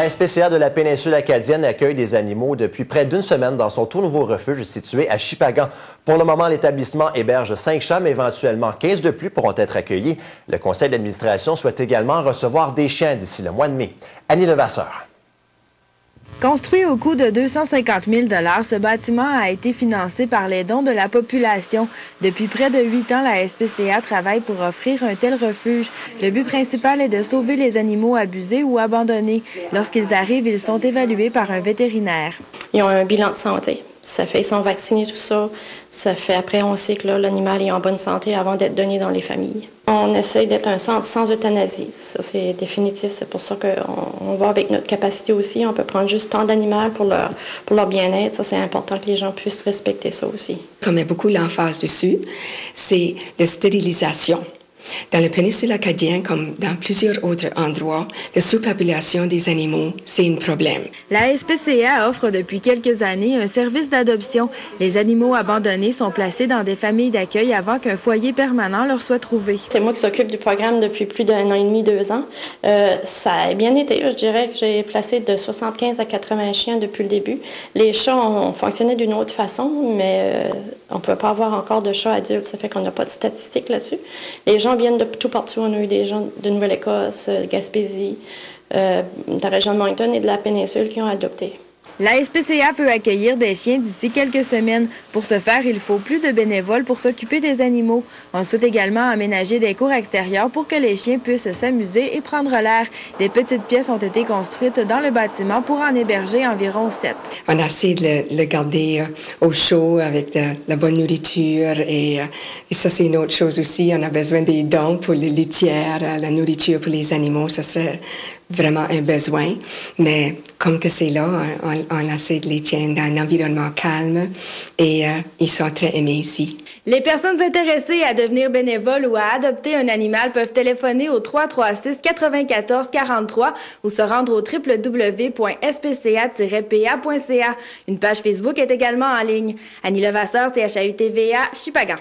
La SPCA de la péninsule acadienne accueille des animaux depuis près d'une semaine dans son tout nouveau refuge situé à Shippagan. Pour le moment, l'établissement héberge 5 chats, mais éventuellement 15 de plus pourront être accueillis. Le conseil d'administration souhaite également recevoir des chiens d'ici le mois de mai. Annie Levasseur. Construit au coût de 250 000 $, ce bâtiment a été financé par les dons de la population. Depuis près de 8 ans, la SPCA travaille pour offrir un tel refuge. Le but principal est de sauver les animaux abusés ou abandonnés. Lorsqu'ils arrivent, ils sont évalués par un vétérinaire. Ils ont un bilan de santé. Ça fait, ils sont vaccinés, tout ça. Ça fait, après, on sait que l'animal est en bonne santé avant d'être donné dans les familles. On essaye d'être un centre sans euthanasie. Ça, c'est définitif. C'est pour ça qu'on va avec notre capacité aussi. On peut prendre juste tant d'animaux pour leur bien-être. Ça, c'est important que les gens puissent respecter ça aussi. Comme il y a beaucoup l'emphase dessus, c'est la stérilisation. Dans la péninsule acadienne, comme dans plusieurs autres endroits, la surpopulation des animaux, c'est un problème. La SPCA offre depuis quelques années un service d'adoption. Les animaux abandonnés sont placés dans des familles d'accueil avant qu'un foyer permanent leur soit trouvé. C'est moi qui s'occupe du programme depuis plus d'1 an et demi, 2 ans. Ça a bien été. Je dirais que j'ai placé de 75 à 80 chiens depuis le début. Les chats ont fonctionné d'une autre façon, mais on ne peut pas avoir encore de chats adultes. Ça fait qu'on n'a pas de statistiques là-dessus. Les gens viennent de tout partout. On a eu des gens de Nouvelle-Écosse, de Gaspésie, de la région de Moncton et de la péninsule qui ont adopté. La SPCA veut accueillir des chiens d'ici quelques semaines. Pour ce faire, il faut plus de bénévoles pour s'occuper des animaux. On souhaite également aménager des cours extérieurs pour que les chiens puissent s'amuser et prendre l'air. Des petites pièces ont été construites dans le bâtiment pour en héberger environ 7. On a essayé de le garder au chaud avec de la bonne nourriture et ça, c'est une autre chose aussi. On a besoin des dons pour les litières, la nourriture pour les animaux. Ça serait vraiment un besoin. Mais comme que c'est là, on essaie de les tenir dans un environnement calme et ils sont très aimés ici. Les personnes intéressées à devenir bénévoles ou à adopter un animal peuvent téléphoner au 336-94-43 ou se rendre au www.spca-pa.ca. Une page Facebook est également en ligne. Annie Levasseur, CHAU TVA, Shippagan.